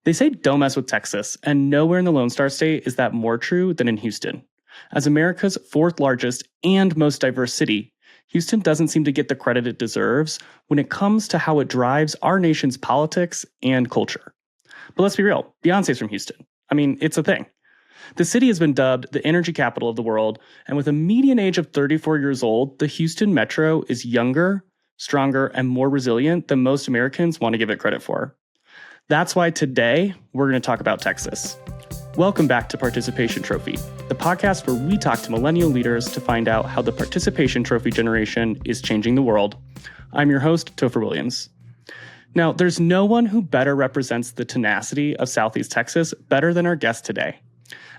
They say don't mess with Texas, and nowhere in the Lone Star State is that more true than in Houston. As America's fourth largest and most diverse city, Houston doesn't seem to get the credit it deserves when it comes to how it drives our nation's politics and culture. But let's be real, Beyonce's from Houston. I mean, it's a thing. The city has been dubbed the energy capital of the world, and with a median age of 34 years old, the Houston Metro is younger, stronger, and more resilient than most Americans want to give it credit for. That's why today we're going to talk about Texas. Welcome back to Participation Trophy, the podcast where we talk to millennial leaders to find out how the Participation Trophy generation is changing the world. I'm your host, Topher Williams. Now, there's no one who better represents the tenacity of Southeast Texas better than our guest today.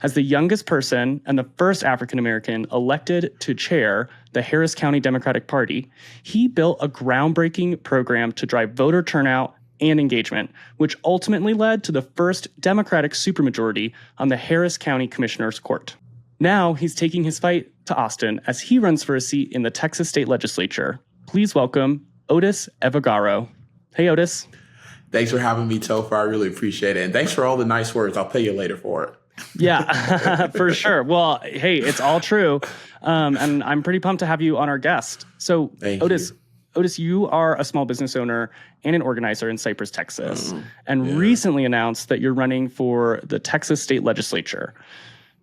As the youngest person and the first African-American elected to chair the Harris County Democratic Party, he built a groundbreaking program to drive voter turnout and engagement, which ultimately led to the first Democratic supermajority on the Harris County Commissioner's Court. Now he's taking his fight to Austin as he runs for a seat in the Texas State Legislature. Please welcome Odus Evbagharu. Hey, Odus. Thanks for having me, Topher. I really appreciate it. And thanks for all the nice words. I'll pay you later for it. Yeah, for sure. Well, hey, it's all true. And I'm pretty pumped to have you on our guest. So, Odus, you are a small business owner and an organizer in Cypress, Texas, and recently announced that you're running for the Texas State Legislature.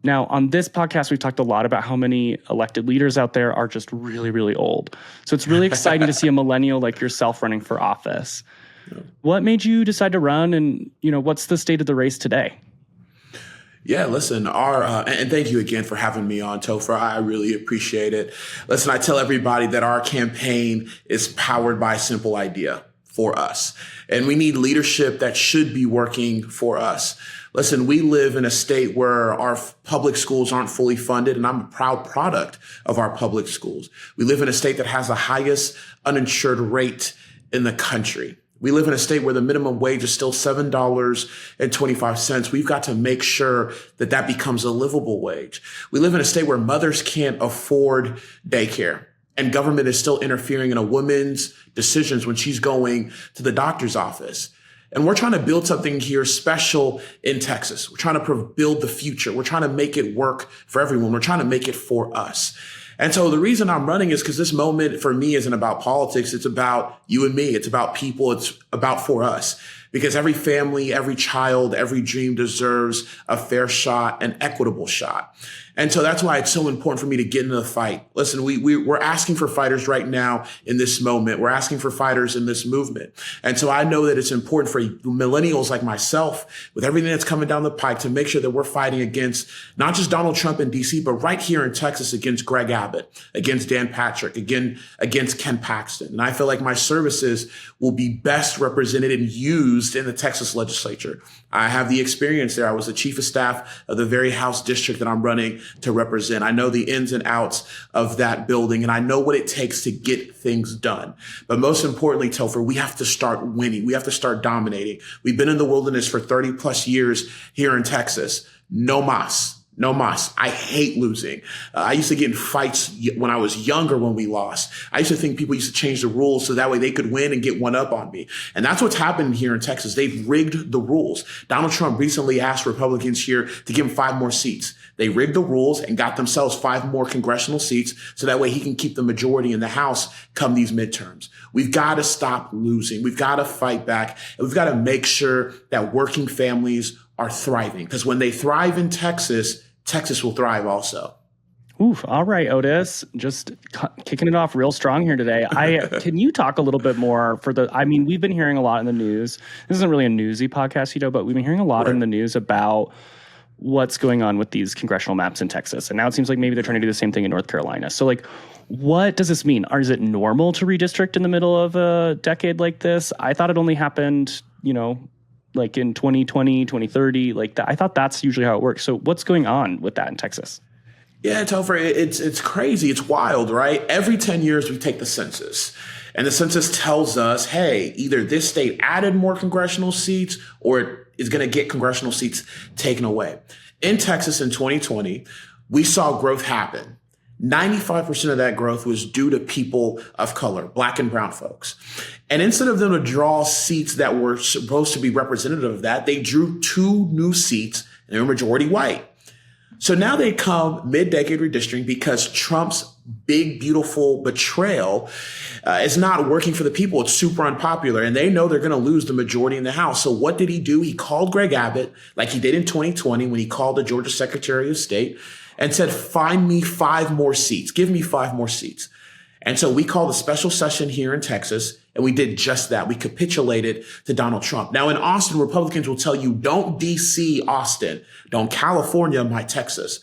Now, on this podcast, we've talked a lot about how many elected leaders out there are just really, really old. So it's really exciting to see a millennial like yourself running for office. What made you decide to run, and what's the state of the race today? Yeah, listen, and thank you again for having me on, Topher. I really appreciate it. Listen, I tell everybody that our campaign is powered by a simple idea: for us. And we need leadership that should be working for us. Listen, we live in a state where our public schools aren't fully funded, and I'm a proud product of our public schools. We live in a state that has the highest uninsured rate in the country. We live in a state where the minimum wage is still $7.25. We've got to make sure that that becomes a livable wage. We live in a state where mothers can't afford daycare, and government is still interfering in a woman's decisions when she's going to the doctor's office. And we're trying to build something here special in Texas. We're trying to build the future. We're trying to make it work for everyone. We're trying to make it for us. And so the reason I'm running is because this moment for me isn't about politics. It's about you and me. It's about people. It's about for us. Because every family, every child, every dream deserves a fair shot, an equitable shot. And so that's why it's so important for me to get into the fight. Listen, we're asking for fighters right now in this moment. We're asking for fighters in this movement. And so I know that it's important for millennials like myself, with everything that's coming down the pike, to make sure that we're fighting against not just Donald Trump in D.C., but right here in Texas against Greg Abbott, against Dan Patrick, against Ken Paxton. And I feel like my services will be best represented and used in the Texas legislature. I have the experience there. I was the chief of staff of the very House district that I'm running to represent. I know the ins and outs of that building, and I know what it takes to get things done. But most importantly, Topher, we have to start winning. We have to start dominating. We've been in the wilderness for 30 plus years here in Texas. No mas. No mas. I hate losing. I used to get in fights when I was younger when we lost. I used to think people used to change the rules so that way they could win and get one up on me. And that's what's happened here in Texas. They've rigged the rules. Donald Trump recently asked Republicans here to give him 5 more seats. They rigged the rules and got themselves 5 more congressional seats so that way he can keep the majority in the House come these midterms. We've got to stop losing. We've got to fight back. And we've got to make sure that working families are thriving, because when they thrive in Texas, Texas will thrive also. Oof. All right, Odus, just kicking it off real strong here today. Can you talk a little bit more we've been hearing a lot in the news. This isn't really a newsy podcast, but we've been hearing a lot in the news about what's going on with these congressional maps in Texas. And now it seems like maybe they're trying to do the same thing in North Carolina. So what does this mean? Is it normal to redistrict in the middle of a decade like this? I thought it only happened, like in 2020, 2030, like that. I thought that's usually how it works. So what's going on with that in Texas? Yeah, Topher, it's crazy. It's wild, right? Every 10 years we take the census, and the census tells us, hey, either this state added more congressional seats or it is going to get congressional seats taken away. In Texas in 2020, we saw growth happen. 95% of that growth was due to people of color, black and brown folks. And instead of them to draw seats that were supposed to be representative of that, they drew 2 new seats and they were majority white. So now they come mid-decade redistricting because Trump's big, beautiful betrayal is not working for the people. It's super unpopular, and they know they're going to lose the majority in the House. So what did he do? He called Greg Abbott, like he did in 2020 when he called the Georgia Secretary of State and said, find me 5 more seats. Give me 5 more seats. And so we called a special session here in Texas, and we did just that. We capitulated to Donald Trump. Now in Austin, Republicans will tell you, don't DC Austin, don't California, my Texas.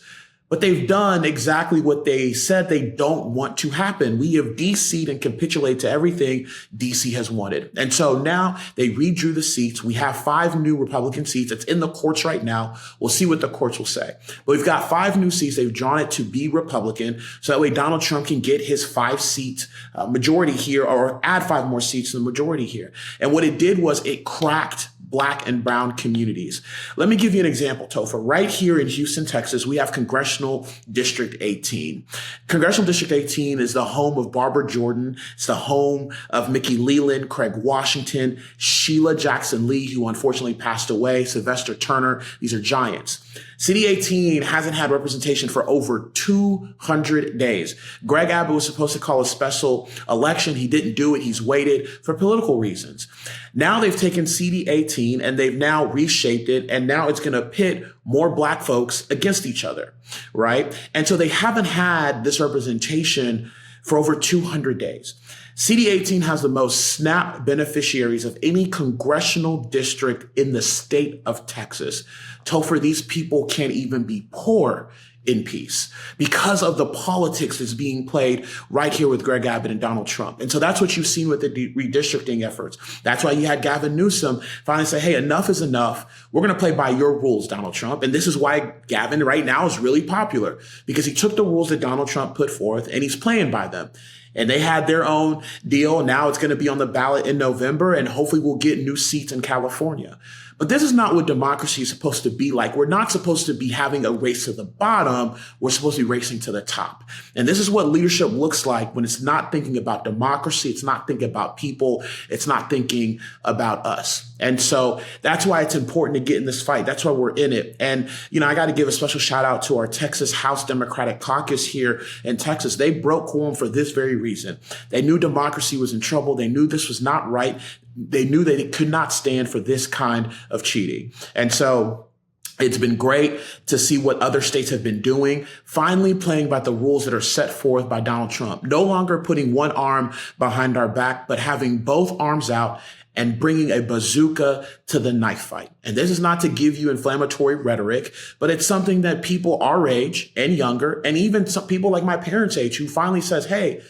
But they've done exactly what they said they don't want to happen. We have DC'd and capitulated to everything DC has wanted. And so now they redrew the seats. We have 5 new Republican seats. It's in the courts right now. We'll see what the courts will say. But we've got 5 new seats. They've drawn it to be Republican. So that way Donald Trump can get his 5-seat majority here, or add 5 more seats to the majority here. And what it did was it cracked black and brown communities. Let me give you an example, Topher. Right here in Houston, Texas, we have Congressional District 18. Congressional District 18 is the home of Barbara Jordan. It's the home of Mickey Leland, Craig Washington, Sheila Jackson Lee, who unfortunately passed away, Sylvester Turner. These are giants. City 18 hasn't had representation for over 200 days. Greg Abbott was supposed to call a special election. He didn't do it. He's waited for political reasons. Now they've taken CD 18 and they've now reshaped it. And now it's going to pit more black folks against each other, right? And so they haven't had this representation for over 200 days. CD 18 has the most SNAP beneficiaries of any congressional district in the state of Texas. Topher, these people can't even be poor in peace because of the politics that's being played right here with Greg Abbott and Donald Trump. And so that's what you've seen with the redistricting efforts. That's why you had Gavin Newsom finally say, hey, enough is enough. We're going to play by your rules, Donald Trump. And this is why Gavin right now is really popular, because he took the rules that Donald Trump put forth and he's playing by them. And they had their own deal. Now it's going to be on the ballot in November, and hopefully we'll get new seats in California. But this is not what democracy is supposed to be like. We're not supposed to be having a race to the bottom. We're supposed to be racing to the top. And this is what leadership looks like when it's not thinking about democracy. It's not thinking about people. It's not thinking about us. And so that's why it's important to get in this fight. That's why we're in it. And, I got to give a special shout out to our Texas House Democratic Caucus here in Texas. They broke quorum for this very reason. They knew democracy was in trouble. They knew this was not right. They knew that it could not stand for this kind of cheating. And so it's been great to see what other states have been doing, finally playing by the rules that are set forth by Donald Trump. No longer putting one arm behind our back, but having both arms out and bringing a bazooka to the knife fight. And this is not to give you inflammatory rhetoric, but it's something that people our age and younger, and even some people like my parents' age, who finally says, hey,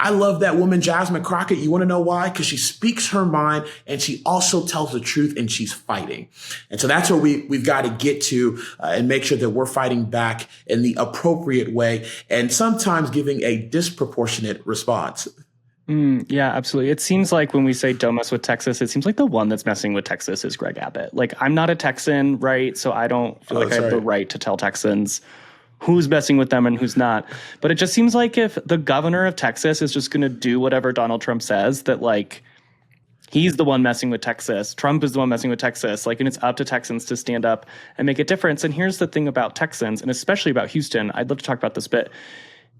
I love that woman, Jasmine Crockett. You want to know why? Because she speaks her mind and she also tells the truth and she's fighting. And so that's where we've got to get to and make sure that we're fighting back in the appropriate way and sometimes giving a disproportionate response. Yeah, absolutely. It seems like when we say don't mess with Texas, it seems like the one that's messing with Texas is Greg Abbott. Like, I'm not a Texan, right? So I don't feel like I have the right to tell Texans who's messing with them and who's not. But it just seems like if the governor of Texas is just going to do whatever Donald Trump says, that like he's the one messing with Texas. Trump is the one messing with Texas. Like, and it's up to Texans to stand up and make a difference. And here's the thing about Texans, and especially about Houston. I'd love to talk about this bit.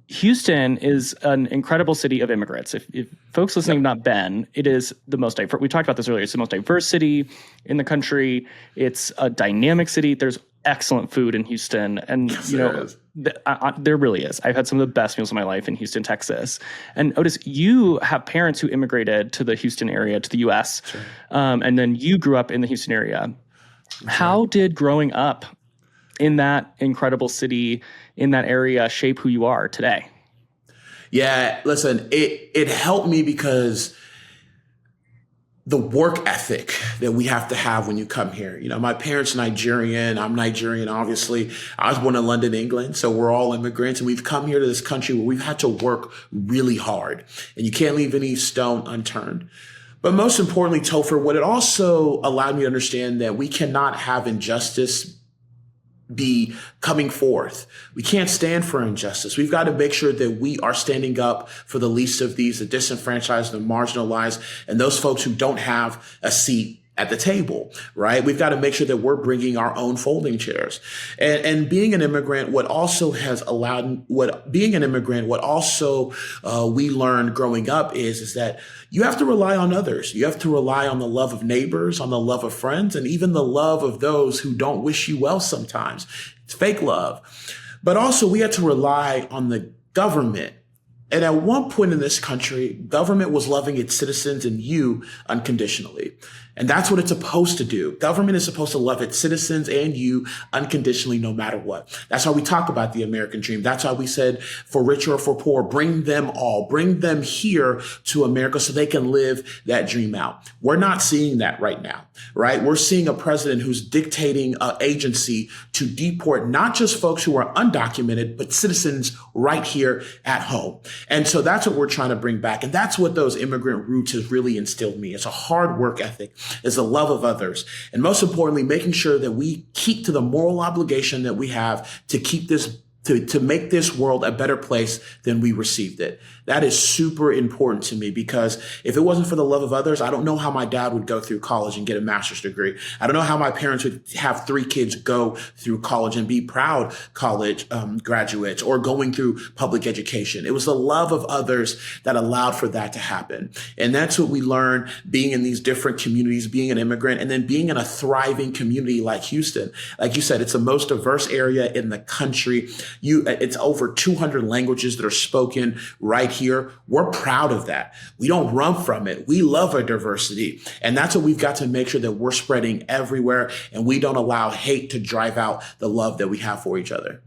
Houston is an incredible city of immigrants. If folks listening have not been, it is the most diverse. We talked about this earlier. It's the most diverse city in the country. It's a dynamic city. There's excellent food in Houston. And, there really is. I've had some of the best meals of my life in Houston, Texas. And Odus, you have parents who immigrated to the Houston area, to the U.S., sure. And then you grew up in the Houston area. Sure. How did growing up in that incredible city, in that area, shape who you are today? Yeah, listen, it helped me because the work ethic that we have to have when you come here. My parents are Nigerian. I'm Nigerian, obviously. I was born in London, England. So we're all immigrants. And we've come here to this country where we've had to work really hard. And you can't leave any stone unturned. But most importantly, Topher, what it also allowed me to understand that we cannot have injustice be coming forth. We can't stand for injustice. We've got to make sure that we are standing up for the least of these, the disenfranchised, the marginalized, and those folks who don't have a seat at the table, right? We've got to make sure that we're bringing our own folding chairs. And being an immigrant, what also we learned growing up is that you have to rely on others. You have to rely on the love of neighbors, on the love of friends, and even the love of those who don't wish you well sometimes. It's fake love. But also we had to rely on the government. And at one point in this country, government was loving its citizens and you unconditionally. And that's what it's supposed to do. Government is supposed to love its citizens and you unconditionally, no matter what. That's why we talk about the American dream. That's why we said, for richer or for poor, bring them all, bring them here to America so they can live that dream out. We're not seeing that right now, right? We're seeing a president who's dictating an agency to deport not just folks who are undocumented, but citizens right here at home. And so that's what we're trying to bring back. And that's what those immigrant roots has really instilled in me. It's a hard work ethic. Is the love of others. And most importantly, making sure that we keep to the moral obligation that we have to keep this, to make this world a better place than we received it. That is super important to me because if it wasn't for the love of others, I don't know how my dad would go through college and get a master's degree. I don't know how my parents would have 3 kids go through college and be proud college graduates or going through public education. It was the love of others that allowed for that to happen. And that's what we learn being in these different communities, being an immigrant, and then being in a thriving community like Houston. Like you said, it's the most diverse area in the country. It's over 200 languages that are spoken right here. We're proud of that. We don't run from it. We love our diversity. And that's what we've got to make sure that we're spreading everywhere and we don't allow hate to drive out the love that we have for each other.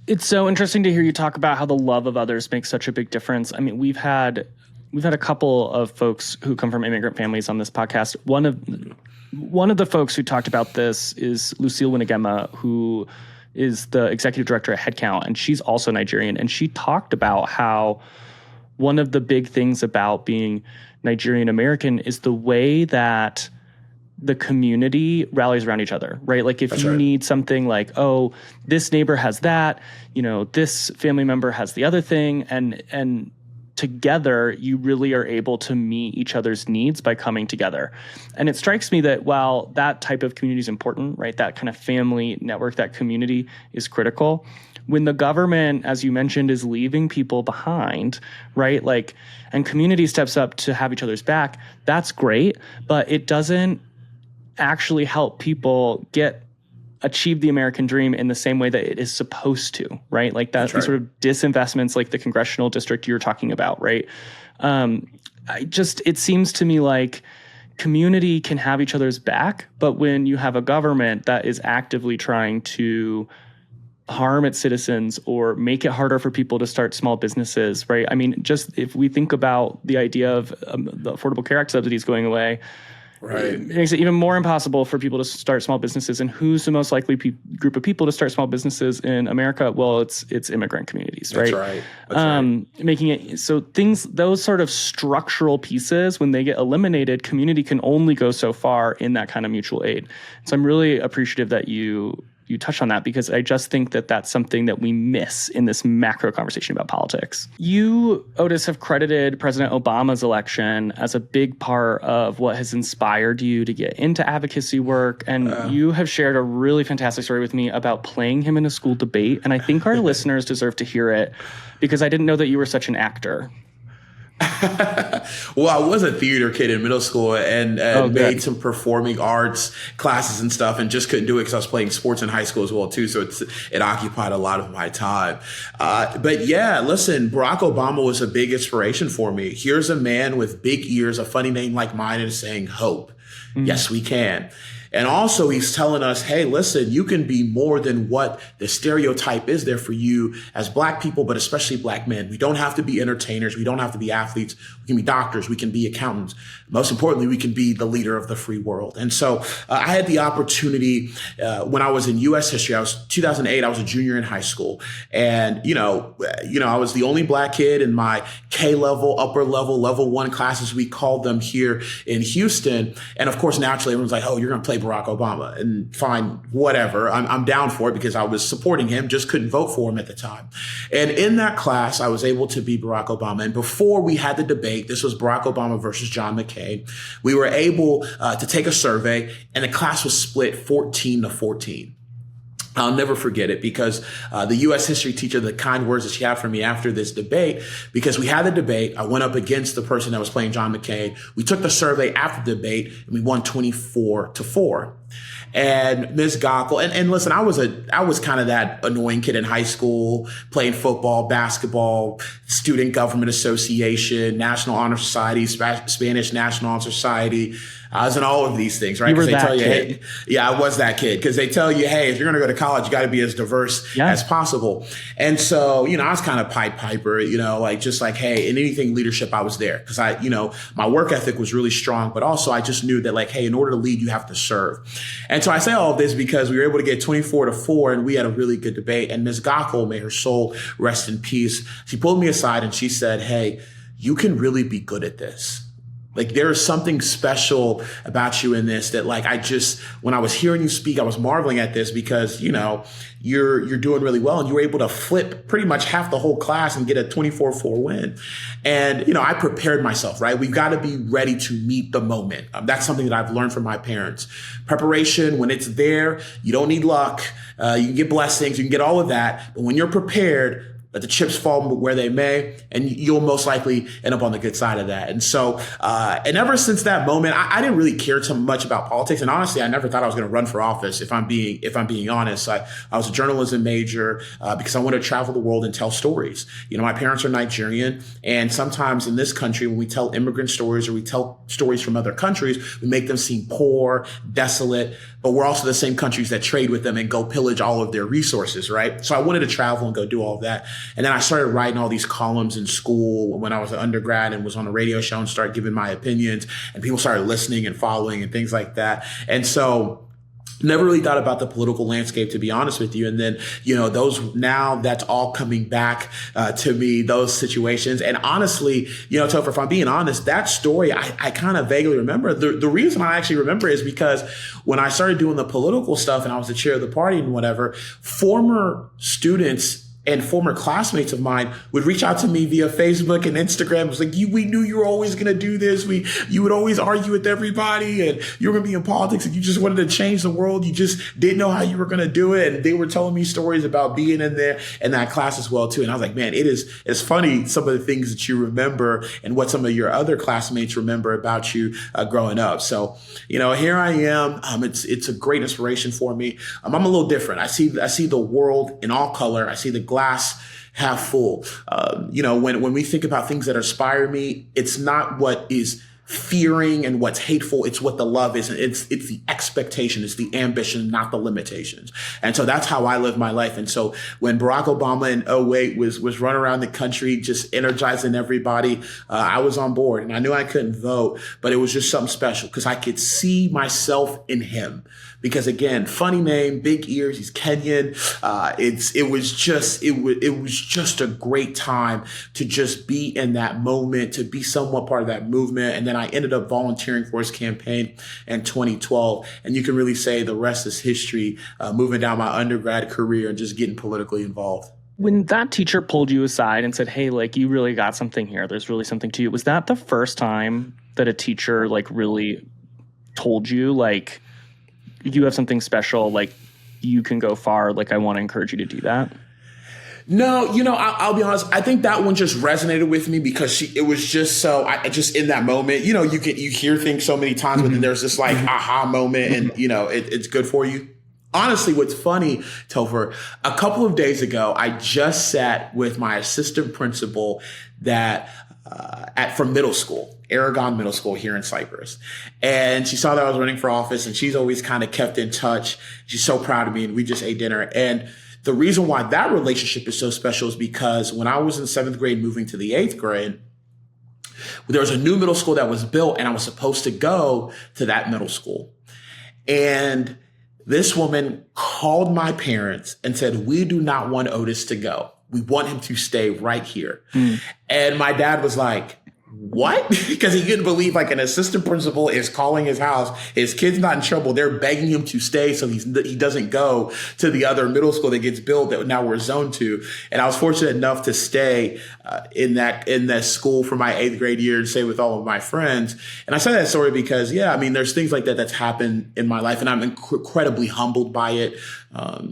It's so interesting to hear you talk about how the love of others makes such a big difference. I mean, we've had a couple of folks who come from immigrant families on this podcast. One of the folks who talked about this is Lucille Winagema, who is the executive director at Headcount, and she's also Nigerian. And she talked about how one of the big things about being Nigerian American is the way that the community rallies around each other, right? Like if you need something like, oh, this neighbor has that, this family member has the other thing, and together you really are able to meet each other's needs by coming together. And it strikes me that while that type of community is important, right, that kind of family network, that community is critical, when the government, as you mentioned, is leaving people behind, right, like, and community steps up to have each other's back, that's great, but it doesn't actually help people achieve the American dream in the same way that it is supposed to, right? Like that sort of disinvestments, like the congressional district you're talking about, right? It seems to me like community can have each other's back, but when you have a government that is actively trying to harm its citizens or make it harder for people to start small businesses, right? I mean, just if we think about the idea of the Affordable Care Act subsidies going away, right, it makes it even more impossible for people to start small businesses. And who's the most likely group of people to start small businesses in America? Well, it's immigrant communities, right? That's right. Making it so those sort of structural pieces, when they get eliminated, community can only go so far in that kind of mutual aid. So I'm really appreciative that you touched on that, because I just think that that's something that we miss in this macro conversation about politics. You, Odus, have credited President Obama's election as a big part of what has inspired you to get into advocacy work. And you have shared a really fantastic story with me about playing him in a school debate. And I think our listeners deserve to hear it, because I didn't know that you were such an actor. Well, I was a theater kid in middle school and made some performing arts classes and stuff, and just couldn't do it because I was playing sports in high school as well too. So it occupied a lot of my time. But yeah, listen, Barack Obama was a big inspiration for me. Here's a man with big ears, a funny name like mine, and saying hope. Mm-hmm. Yes, we can. And also he's telling us, hey, listen, you can be more than what the stereotype is there for you as Black people, but especially Black men. We don't have to be entertainers. We don't have to be athletes. we can be doctors, we can be accountants. Most importantly, we can be the leader of the free world. And so I had the opportunity when I was in U.S. history. I was 2008. I was a junior in high school, and I was the only black kid in my K level, upper level, level 1 classes, we called them here in Houston. And of course, naturally, everyone's like, "Oh, you're going to play Barack Obama," and fine, whatever. I'm down for it because I was supporting him, just couldn't vote for him at the time. And in that class, I was able to be Barack Obama. And before we had the debate, this was Barack Obama versus John McCain, we were able to take a survey, and the class was split 14-14. I'll never forget it because the U.S. history teacher, the kind words that she had for me after this debate, because we had the debate, I went up against the person that was playing John McCain. We took the survey after the debate, and we won 24-4. And Ms. Gockel, and listen, I was kind of that annoying kid in high school, playing football, basketball, Student Government Association, National Honor Society, Spanish National Honor Society. I was in all of these things, right? You were They that tell you, kid. hey, yeah, I was that kid, because they tell you, hey, if you're going to go to college, you got to be as diverse as possible. And so, I was kind of Pied Piper, just like, hey, in anything leadership, I was there because my work ethic was really strong, but also I just knew that like, hey, in order to lead, you have to serve. And so I say all of this because we were able to get 24-4, and we had a really good debate. And Ms. Gockel, may her soul rest in peace, she pulled me aside and she said, hey, you can really be good at this. Like, there is something special about you in this that, like, when I was hearing you speak, I was marveling at this because, you're doing really well, and you were able to flip pretty much half the whole class and get a 24-4 win. And, I prepared myself, right? We've got to be ready to meet the moment. That's something that I've learned from my parents. Preparation, when it's there, you don't need luck. You can get blessings, you can get all of that. But when you're prepared, let the chips fall where they may, and you'll most likely end up on the good side of that. And so, and ever since that moment, I didn't really care too much about politics. And honestly, I never thought I was going to run for office. If I'm being honest, I was a journalism major because I wanted to travel the world and tell stories. My parents are Nigerian, and sometimes in this country, when we tell immigrant stories or we tell stories from other countries, we make them seem poor, desolate. But we're also the same countries that trade with them and go pillage all of their resources, right? So I wanted to travel and go do all of that. And then I started writing all these columns in school when I was an undergrad and was on a radio show and started giving my opinions, and people started listening and following and things like that. And so never really thought about the political landscape, to be honest with you. And then, that's all coming back to me, those situations. And honestly, Topher, if I'm being honest, that story, I kind of vaguely remember. The reason I actually remember is because when I started doing the political stuff and I was the chair of the party and whatever, former students and former classmates of mine would reach out to me via Facebook and Instagram. It was like, we knew you were always going to do this. You would always argue with everybody, and you were going to be in politics, and you just wanted to change the world. You just didn't know how you were going to do it. And they were telling me stories about being in that class as well, too. And I was like, man, it's funny, some of the things that you remember and what some of your other classmates remember about you growing up. So, here I am. It's a great inspiration for me. I'm a little different. I see the world in all color. I see the glass half full. When we think about things that inspire me, it's not what is fearing and what's hateful. It's what the love is. It's the expectation. It's the ambition, not the limitations. And so that's how I live my life. And so when Barack Obama in 2008 was running around the country, just energizing everybody, I was on board, and I knew I couldn't vote, but it was just something special because I could see myself in him. Because again, funny name, big ears, he's Kenyan. It was just a great time to just be in that moment, to be somewhat part of that movement. And then I ended up volunteering for his campaign in 2012. And you can really say the rest is history, moving down my undergrad career and just getting politically involved. When that teacher pulled you aside and said, hey, like, you really got something here, there's really something to you, was that the first time that a teacher like really told you, like, you have something special, like, you can go far, like, I want to encourage you to do that? No, I'll be honest. I think that one just resonated with me because it was just just in that moment, you hear things so many times, but then there's this like aha moment, and it's good for you. Honestly, what's funny, Topher, a couple of days ago, I just sat with my assistant principal from middle school, Aragon Middle School here in Cyprus. And she saw that I was running for office, and she's always kind of kept in touch. She's so proud of me, and we just ate dinner. And the reason why that relationship is so special is because when I was in 7th grade moving to the 8th grade, There was a new middle school that was built, and I was supposed to go to that middle school. And this woman called my parents and said, we do not want Odus to go. We want him to stay right here. And my dad was like, what? Because he couldn't believe like an assistant principal is calling his house. His kid's not in trouble. They're begging him to stay so he doesn't go to the other middle school that gets built that now we're zoned to. And I was fortunate enough to stay in that school for my 8th grade year and stay with all of my friends. And I say that story because, there's things like that that's happened in my life, and I'm incredibly humbled by it.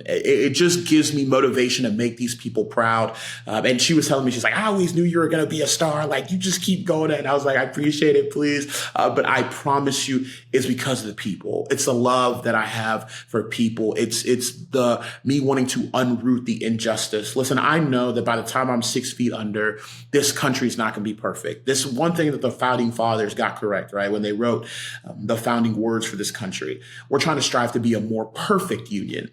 It just gives me motivation to make these people proud. And she was telling me, she's like, I always knew you were going to be a star. Like, you just keep going. And I was like, I appreciate it, please. But I promise you, it's because of the people. It's the love that I have for people. It's the me wanting to unroot the injustice. Listen, I know that by the time I'm 6 feet under, this country's not going to be perfect. This one thing that the founding fathers got correct, right? When they wrote the founding words for this country, we're trying to strive to be a more perfect union.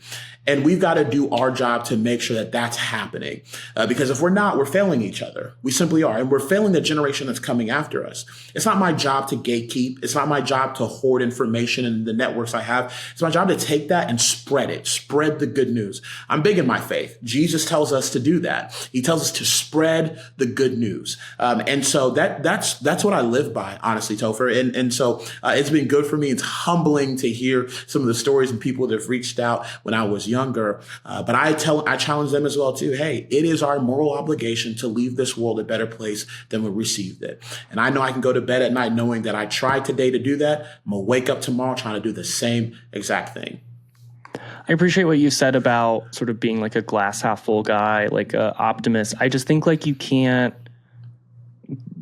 And we've got to do our job to make sure that that's happening. Because if we're not, we're failing each other. We simply are. And we're failing the generation that's coming after us. It's not my job to gatekeep. It's not my job to hoard information in the networks I have. It's my job to take that and spread it, spread the good news. I'm big in my faith. Jesus tells us to do that. He tells us to spread the good news. And so that's what I live by, honestly, Topher. And so it's been good for me. It's humbling to hear some of the stories and people that have reached out when I was younger. But I challenge them as well too. Hey, it is our moral obligation to leave this world a better place than we received it. And I know I can go to bed at night knowing that I tried today to do that. I'm going to wake up tomorrow trying to do the same exact thing. I appreciate what you said about sort of being like a glass half full guy, like an optimist. I just think like you can't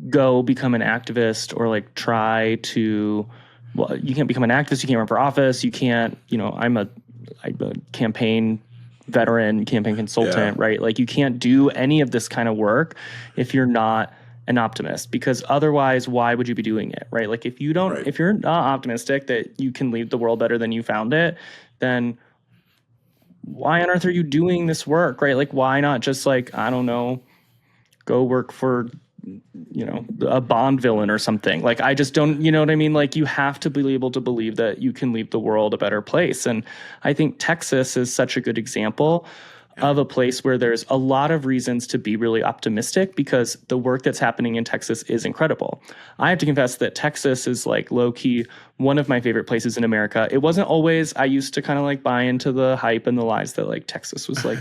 go become an activist or like try to, well, you can't become an activist. You can't run for office. You can't, I'm a campaign veteran, campaign consultant, right? Like you can't do any of this kind of work if you're not an optimist, because otherwise, why would you be doing it, right? Like if you don't, if you're not optimistic that you can leave the world better than you found it, then why on earth are you doing this work, right? Like why not just like, I don't know, go work for a Bond villain or something. Like, I just don't, you know what I mean? Like, you have to be able to believe that you can leave the world a better place. And I think Texas is such a good example of a place where there's a lot of reasons to be really optimistic, because the work that's happening in Texas is incredible. I have to confess that Texas is like low key one of my favorite places in America. It wasn't always. I used to kind of like buy into the hype and the lies that like Texas was like,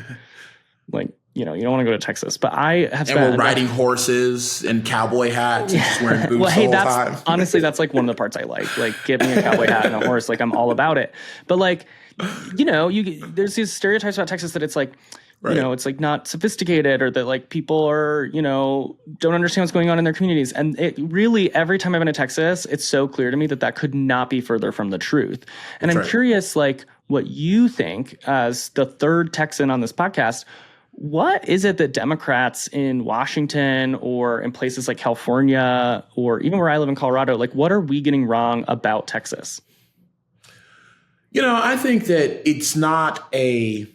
you don't want to go to Texas, but I have spent. And we're riding horses and cowboy hats and just wearing boots the whole time. Honestly, that's like one of the parts I like give me a cowboy hat and a horse. Like I'm all about it. But like, there's these stereotypes about Texas that it's like, it's like not sophisticated, or that like people are, don't understand what's going on in their communities. And it really, every time I've been to Texas, it's so clear to me that could not be further from the truth. And I'm curious, like, what you think as the third Texan on this podcast. What is it that Democrats in Washington or in places like California or even where I live in Colorado, like what are we getting wrong about Texas? I think that it's not a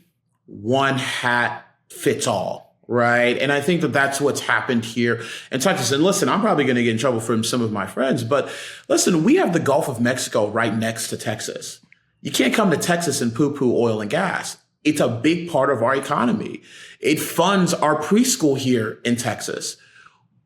one hat fits all, right? And I think that that's what's happened here in Texas. And listen, I'm probably going to get in trouble from some of my friends, but listen, we have the Gulf of Mexico right next to Texas. You can't come to Texas and poo-poo oil and gas. It's a big part of our economy. It funds our preschool here in Texas.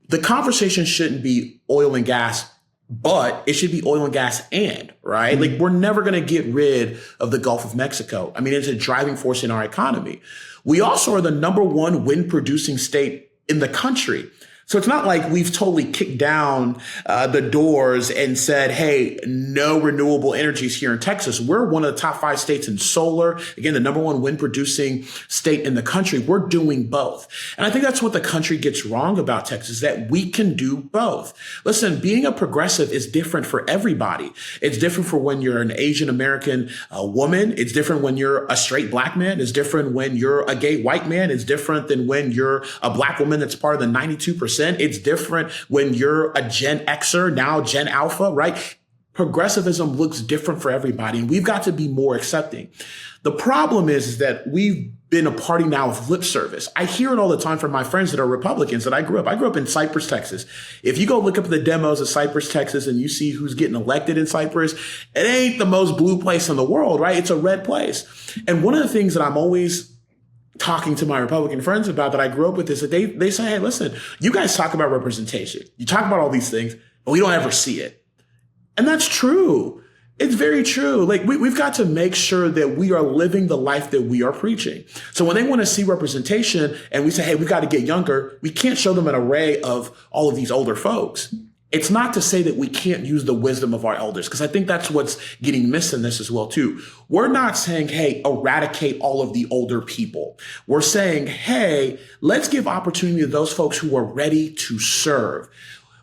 The conversation shouldn't be oil and gas, but it should be oil and gas right? Mm-hmm. Like, we're never going to get rid of the Gulf of Mexico. I mean, it's a driving force in our economy. We also are the number one wind producing state in the country. So it's not like we've totally kicked down the doors and said, hey, no renewable energies here in Texas. We're one of the top 5 states in solar. Again, the number one wind producing state in the country. We're doing both. And I think that's what the country gets wrong about Texas, that we can do both. Listen, being a progressive is different for everybody. It's different for when you're an Asian American woman. It's different when you're a straight black man. It's different when you're a gay white man. It's different than when you're a black woman that's part of the 92%. It's different when you're a Gen Xer, now Gen Alpha, right? Progressivism looks different for everybody, and we've got to be more accepting. The problem is that we've been a party now of lip service. I hear it all the time from my friends that are Republicans that I grew up. I grew up in Cypress, Texas. If you go look up the demos of Cypress, Texas, and you see who's getting elected in Cypress, it ain't the most blue place in the world, right? It's a red place. And one of the things that I'm always talking to my Republican friends about that I grew up with is that they say, hey, listen, you guys talk about representation. You talk about all these things, but we don't ever see it. And that's true. It's very true. Like we've got to make sure that we are living the life that we are preaching. So when they want to see representation and we say, hey, we got to get younger, we can't show them an array of all of these older folks. It's not to say that we can't use the wisdom of our elders, because I think that's what's getting missed in this as well, too. We're not saying, hey, eradicate all of the older people. We're saying, hey, let's give opportunity to those folks who are ready to serve.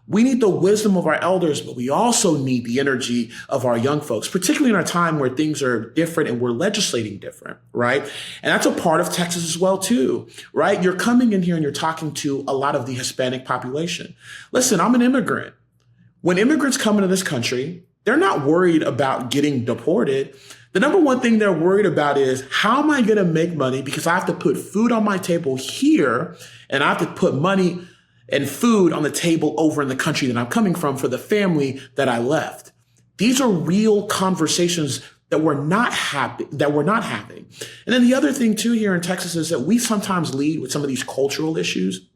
We need the wisdom of our elders, but we also need the energy of our young folks, particularly in our time where things are different and we're legislating different, right? And that's a part of Texas as well, too, right? You're coming in here and you're talking to a lot of the Hispanic population. Listen, I'm an immigrant. When immigrants come into this country, they're not worried about getting deported. The number one thing they're worried about is, how am I going to make money? Because I have to put food on my table here, and I have to put money and food on the table over in the country that I'm coming from for the family that I left. These are real conversations that we're not having. And then the other thing too here in Texas is that we sometimes lead with some of these cultural issues.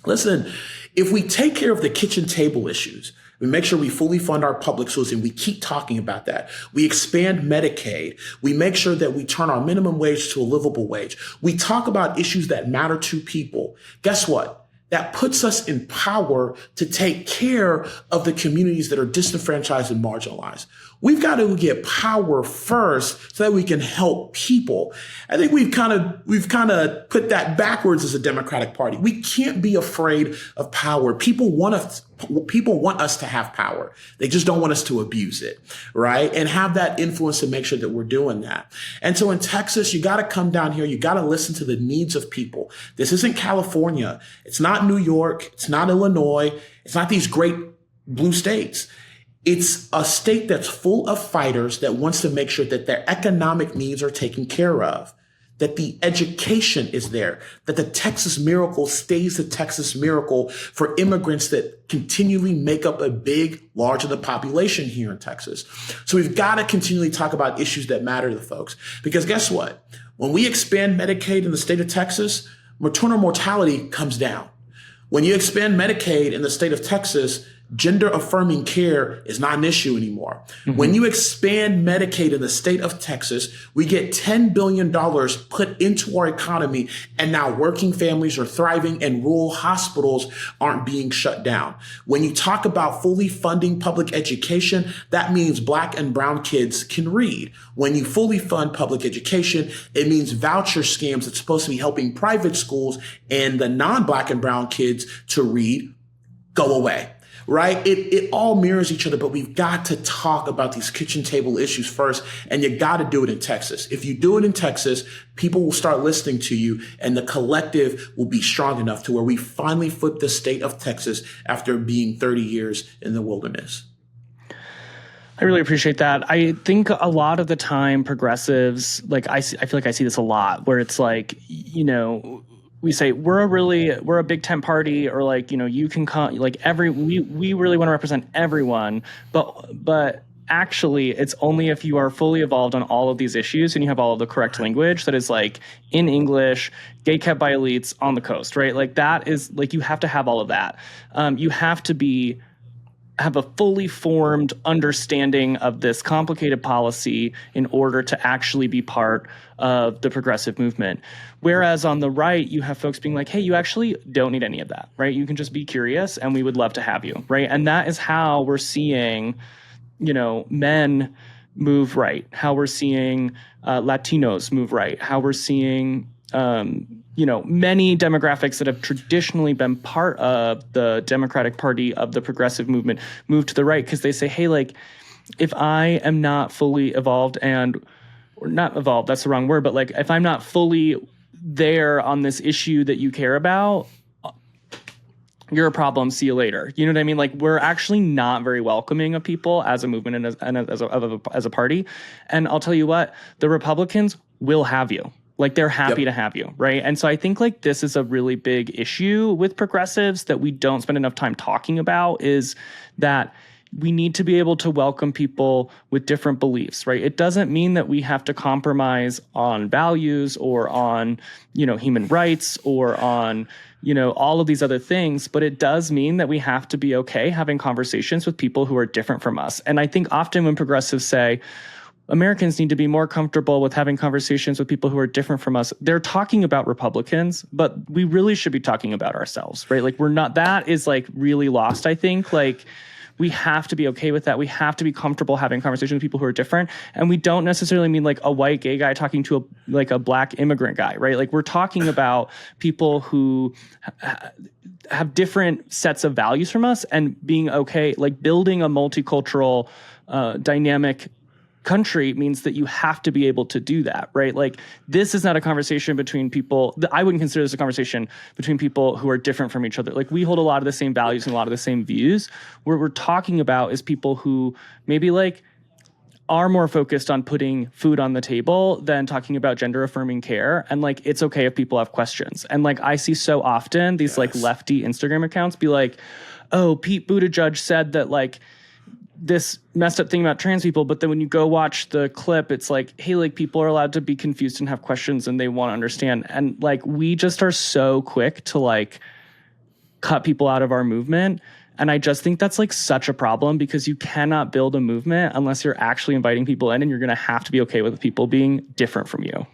Listen, if we take care of the kitchen table issues, we make sure we fully fund our public schools, and we keep talking about that. We expand Medicaid. We make sure that we turn our minimum wage to a livable wage. We talk about issues that matter to people. Guess what? That puts us in power to take care of the communities that are disenfranchised and marginalized. We've got to get power first so that we can help people. I think we've kind of put that backwards as a Democratic Party. We can't be afraid of power. People want us to have power. They just don't want us to abuse it, right? And have that influence to make sure that we're doing that. And so in Texas, you got to come down here. You got to listen to the needs of people. This isn't California. It's not New York. It's not Illinois. It's not these great blue states. It's a state that's full of fighters that wants to make sure that their economic needs are taken care of, that the education is there, that the Texas miracle stays the Texas miracle for immigrants that continually make up a big, large of the population here in Texas. So we've got to continually talk about issues that matter to the folks. Because guess what? When we expand Medicaid in the state of Texas, maternal mortality comes down. When you expand Medicaid in the state of Texas, gender affirming care is not an issue anymore. Mm-hmm. When you expand Medicaid in the state of Texas, we get $10 billion put into our economy, and now working families are thriving and rural hospitals aren't being shut down. When you talk about fully funding public education, that means Black and brown kids can read. When you fully fund public education, it means voucher scams that's supposed to be helping private schools and the non-Black and brown kids to read go away. Right? It all mirrors each other, but we've got to talk about these kitchen table issues first, and you got to do it in Texas. If you do it in Texas, people will start listening to you, and the collective will be strong enough to where we finally flip the state of Texas after being 30 years in the wilderness. I really appreciate that. I think a lot of the time progressives, like I feel like I see this a lot, where it's like, we say we're a big tent party, or like, you can come, like we really want to represent everyone, but actually it's only if you are fully evolved on all of these issues and you have all of the correct language that is like in English, gate kept by elites on the coast, right? Like that is like, you have to have all of that. You have to have a fully formed understanding of this complicated policy in order to actually be part of the progressive movement. Whereas on the right, you have folks being like, hey, you actually don't need any of that, right? You can just be curious and we would love to have you, right? And that is how we're seeing, men move right, how we're seeing Latinos move right, how we're seeing many demographics that have traditionally been part of the Democratic Party, of the progressive movement, move to the right, because they say, hey, like, if I am not fully evolved or not evolved, that's the wrong word, but like, if I'm not fully there on this issue that you care about, you're a problem, see you later. You know what I mean? Like, we're actually not very welcoming of people as a movement and as a party. And I'll tell you what, the Republicans will have you. Like, they're happy to have you, right? And so I think, like, this is a really big issue with progressives that we don't spend enough time talking about, is that we need to be able to welcome people with different beliefs, right? It doesn't mean that we have to compromise on values or on, human rights or on, all of these other things, but it does mean that we have to be okay having conversations with people who are different from us. And I think often when progressives say, Americans need to be more comfortable with having conversations with people who are different from us, they're talking about Republicans, but we really should be talking about ourselves, right? Like, we're not, that is like really lost, I think. Like, we have to be okay with that. We have to be comfortable having conversations with people who are different. And we don't necessarily mean like a white gay guy talking to a black immigrant guy, right? Like, we're talking about people who have different sets of values from us, and being okay, like building a multicultural, dynamic country means that you have to be able to do that, right? Like, this is not a conversation between people. I wouldn't consider this a conversation between people who are different from each other. Like, we hold a lot of the same values and a lot of the same views. What we're talking about is people who maybe like are more focused on putting food on the table than talking about gender affirming care. And like, it's okay if people have questions. And like, I see so often these like lefty Instagram accounts be like, oh, Pete Buttigieg said that like this messed up thing about trans people, but then when you go watch the clip, it's like, hey, like, people are allowed to be confused and have questions and they want to understand. And like, we just are so quick to like cut people out of our movement. And I just think that's like such a problem, because you cannot build a movement unless you're actually inviting people in, and you're going to have to be okay with people being different from you.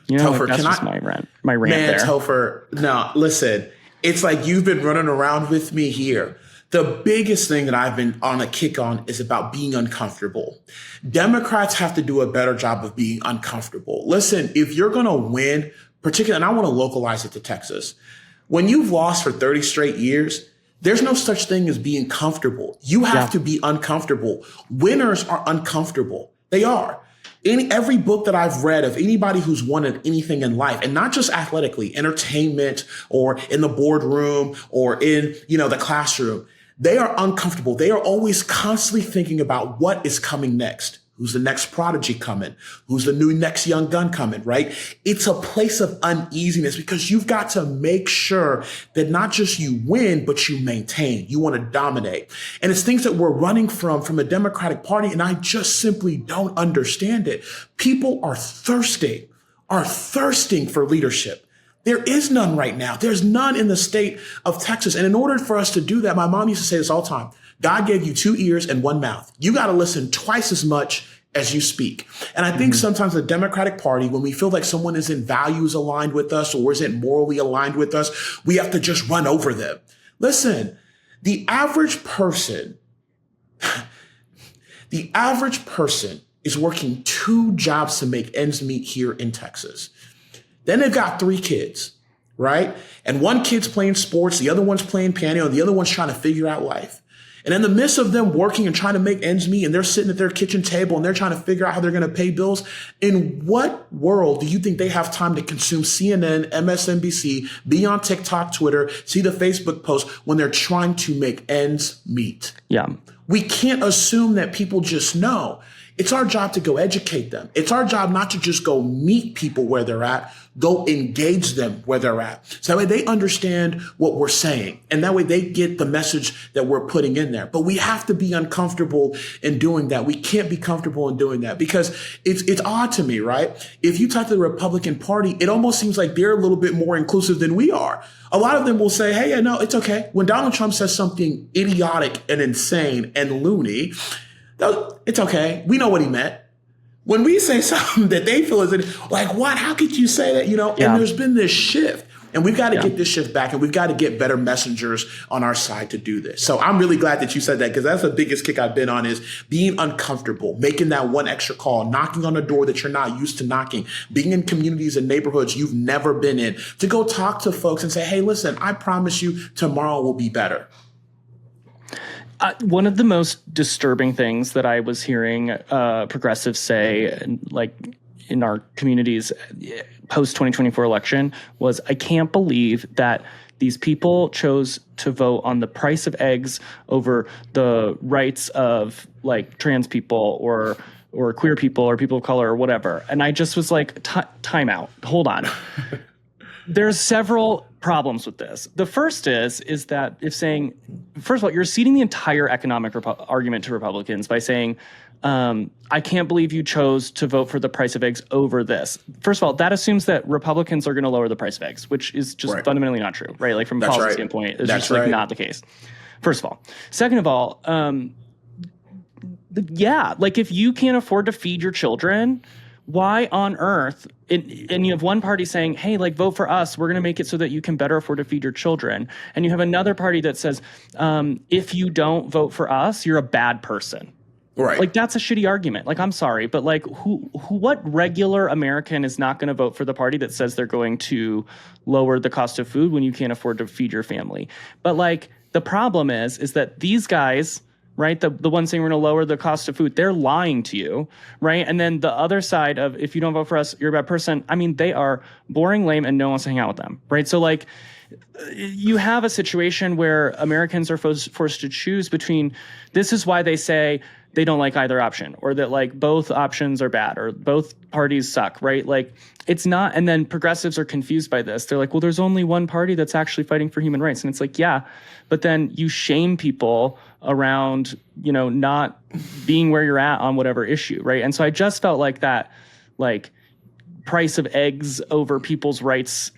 Topher, like, that's just my rant there. Topher, no, listen, it's like you've been running around with me here. The biggest thing that I've been on a kick on is about being uncomfortable. Democrats have to do a better job of being uncomfortable. Listen, if you're going to win, particularly, and I want to localize it to Texas, when you've lost for 30 straight years, there's no such thing as being comfortable. You have to be uncomfortable. Winners are uncomfortable. They are. Every book that I've read of anybody who's won at anything in life, and not just athletically, entertainment or in the boardroom or in, the classroom, they are uncomfortable. They are always constantly thinking about what is coming next. Who's the next prodigy coming? Who's the new next young gun coming, right? It's a place of uneasiness, because you've got to make sure that not just you win, but you maintain. You want to dominate. And it's things that we're running from the Democratic Party, and I just simply don't understand it. People are thirsting for leadership. There is none right now. There's none in the state of Texas. And in order for us to do that, my mom used to say this all the time: God gave you 2 ears and 1 mouth. You got to listen twice as much as you speak. And I think sometimes the Democratic Party, when we feel like someone isn't values aligned with us or isn't morally aligned with us, we have to just run over them. Listen, the average person is working 2 jobs to make ends meet here in Texas. Then they've got 3 kids, right? And one kid's playing sports, the other one's playing piano, and the other one's trying to figure out life. And in the midst of them working and trying to make ends meet, and they're sitting at their kitchen table and they're trying to figure out how they're going to pay bills, in what world do you think they have time to consume CNN, MSNBC, be on TikTok, Twitter, see the Facebook posts when they're trying to make ends meet? Yeah. We can't assume that people just know. It's our job to go educate them. It's our job not to just go meet people where they're at, go engage them where they're at. So that way they understand what we're saying. And that way they get the message that we're putting in there. But we have to be uncomfortable in doing that. We can't be comfortable in doing that, because it's odd to me, right? If you talk to the Republican Party, it almost seems like they're a little bit more inclusive than we are. A lot of them will say, hey, no, it's okay. When Donald Trump says something idiotic and insane and loony, it's okay. We know what he meant. When we say something that they feel is like, what? How could you say that? And there's been this shift, and we've got to get this shift back, and we've got to get better messengers on our side to do this. So I'm really glad that you said that, because that's the biggest kick I've been on, is being uncomfortable, making that one extra call, knocking on a door that you're not used to knocking, being in communities and neighborhoods you've never been in, to go talk to folks and say, hey, listen, I promise you tomorrow will be better. One of the most disturbing things that I was hearing progressives say, like in our communities post 2024 election was, I can't believe that these people chose to vote on the price of eggs over the rights of like trans people or queer people or people of color or whatever. And I just was like, time out. Hold on. There's several problems with this. The first is that if saying, first of all, you're ceding the entire economic argument to Republicans by saying, I can't believe you chose to vote for the price of eggs over this. First of all, that assumes that Republicans are going to lower the price of eggs, which is just fundamentally not true, right? Like from a policy standpoint, it's just like not the case. First of all. Second of all, yeah, like if you can't afford to feed your children, why on earth, and you have one party saying, hey, like vote for us, we're going to make it so that you can better afford to feed your children. And you have another party that says, if you don't vote for us, you're a bad person. Right. Like that's a shitty argument. Like, I'm sorry, but like what regular American is not going to vote for the party that says they're going to lower the cost of food when you can't afford to feed your family? But like the problem is that these guys, right, the ones saying we're going to lower the cost of food, they're lying to you, right? And then the other side of, if you don't vote for us, you're a bad person. I mean, they are boring, lame, and no one wants to hang out with them, right? So like you have a situation where Americans are forced to choose between, this is why they say they don't like either option, or that like both options are bad, or both parties suck, right? Like it's not, and then progressives are confused by this. They're like, well, there's only one party that's actually fighting for human rights. And it's like, yeah, but then you shame people around, you know, not being where you're at on whatever issue, right? And so I just felt like that, like price of eggs over people's rights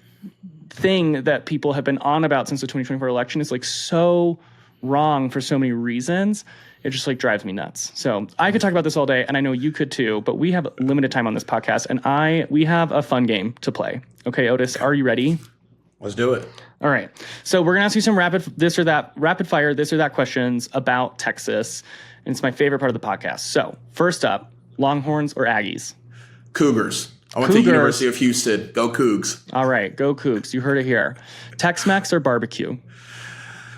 thing that people have been on about since the 2024 election is like so wrong for so many reasons. It just like drives me nuts. So I could talk about this all day, and I know you could too, but we have limited time on this podcast, and we have a fun game to play. Okay, Odus, are you ready? Let's do it. All right. So we're gonna ask you some rapid fire, this or that questions about Texas, and it's my favorite part of the podcast. So first up, Longhorns or Aggies? Cougars. I went to the University of Houston. Go Cougs. All right, go Cougs. You heard it here. Tex-Mex or barbecue?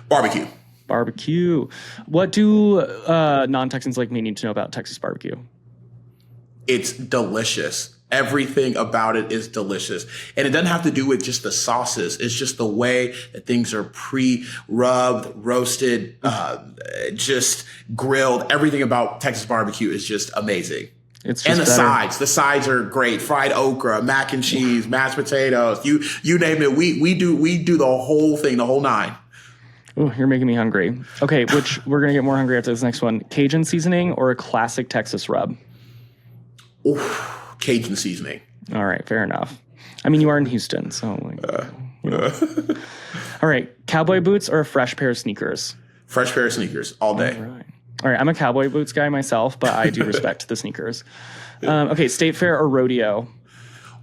Barbecue. Barbecue. What do non-Texans like me need to know about Texas barbecue? It's delicious. Everything about it is delicious. And it doesn't have to do with just the sauces. It's just the way that things are pre-rubbed, roasted, just grilled. Everything about Texas barbecue is just amazing. It's just and the better. sides. The sides are great. Fried okra, mac and cheese, mashed potatoes. You name it. We do the whole thing, the whole nine. Oh, you're making me hungry. Okay, which we're going to get more hungry after this next one. Cajun seasoning or a classic Texas rub? Oof, Cajun seasoning. All right, fair enough. I mean, you are in Houston, so. All right, cowboy boots or a fresh pair of sneakers? Fresh pair of sneakers all day. All right, I'm a cowboy boots guy myself, but I do respect the sneakers. Okay, state fair or rodeo?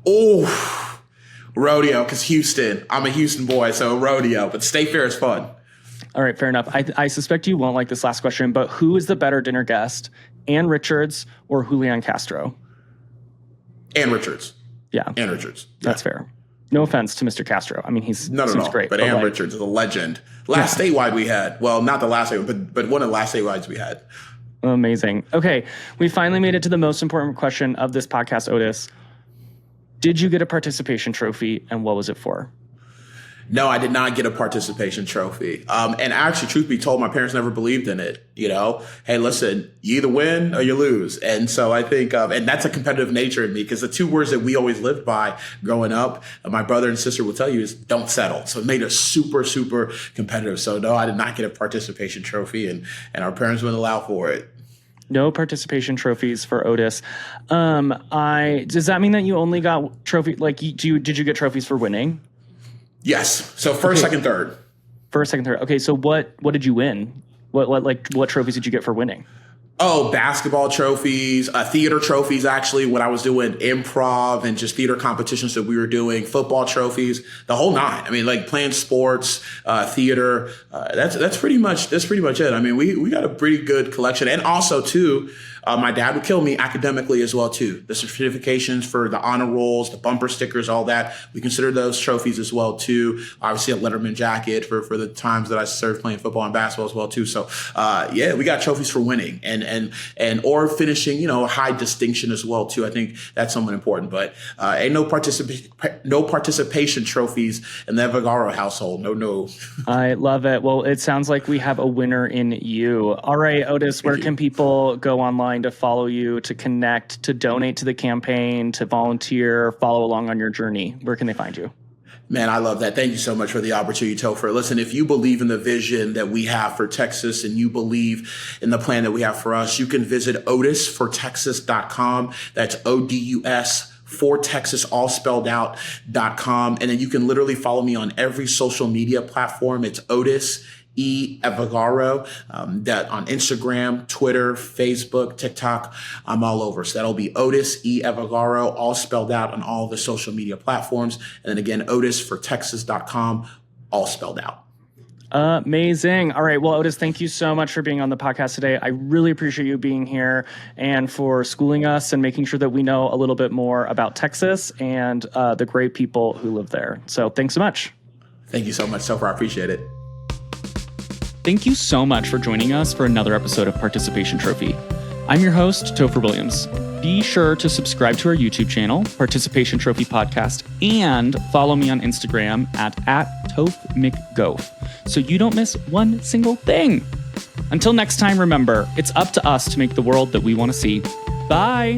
Oh, rodeo, because Houston. I'm a Houston boy, so rodeo, but state fair is fun. All right, fair enough. I suspect you won't like this last question, but who is the better dinner guest, Ann Richards or Julian Castro? Ann Richards. Yeah. Ann Richards. That's fair. No offense to Mr. Castro. I mean, seems great. But Ann Richards is a legend. Last statewide we had. Well, not the last statewide, but one of the last statewides we had. Amazing. Okay, we finally made it to the most important question of this podcast, Odus. Did you get a participation trophy, and what was it for? No, I did not get a participation trophy. And actually, truth be told, my parents never believed in it. You know, hey, listen, you either win or you lose. And so I think, and that's a competitive nature in me, because the two words that we always lived by growing up, my brother and sister will tell you, is don't settle. So it made us super, super competitive. So no, I did not get a participation trophy, and our parents wouldn't allow for it. No participation trophies for Odus. Does that mean that you only got trophy? Like, did you get trophies for winning? Yes. So first, second, third. First, second, third. Okay. So what did you win? What trophies did you get for winning? Oh, basketball trophies, theater trophies, actually, when I was doing improv and just theater competitions that we were doing, football trophies, the whole nine. I mean, like playing sports, theater. That's pretty much it. I mean, we got a pretty good collection. And also too, My dad would kill me academically as well, too. The certifications for the honor rolls, the bumper stickers, all that. We consider those trophies as well, too. Obviously, a Letterman jacket for the times that I served playing football and basketball as well, too. So, we got trophies for winning or finishing, a high distinction as well, too. I think that's somewhat important. But ain't no participation trophies in the Evbagharu household. No. I love it. Well, it sounds like we have a winner in you. All right, Odus, where can people go online to follow you, to connect, to donate to the campaign, to volunteer, follow along on your journey? Where can they find you? Man, I love that. Thank you so much for the opportunity, Topher. Listen, if you believe in the vision that we have for Texas and you believe in the plan that we have for us, you can visit odusfortexas.com. That's ODUS for Texas, all spelled out.com. And then you can literally follow me on every social media platform. It's Odus Evbagharu, that on Instagram, Twitter, Facebook, TikTok, I'm all over. So that'll be Odus Evbagharu, all spelled out on all the social media platforms. And then again, odusfortexas.com, all spelled out. Amazing. All right. Well, Odus, thank you so much for being on the podcast today. I really appreciate you being here and for schooling us and making sure that we know a little bit more about Texas and the great people who live there. So thanks so much. Thank you so much, Topher. I appreciate it. Thank you so much for joining us for another episode of Participation Trophy. I'm your host, Topher Williams. Be sure to subscribe to our YouTube channel, Participation Trophy Podcast, and follow me on Instagram at @TophMcGof so you don't miss one single thing. Until next time, remember, it's up to us to make the world that we want to see. Bye!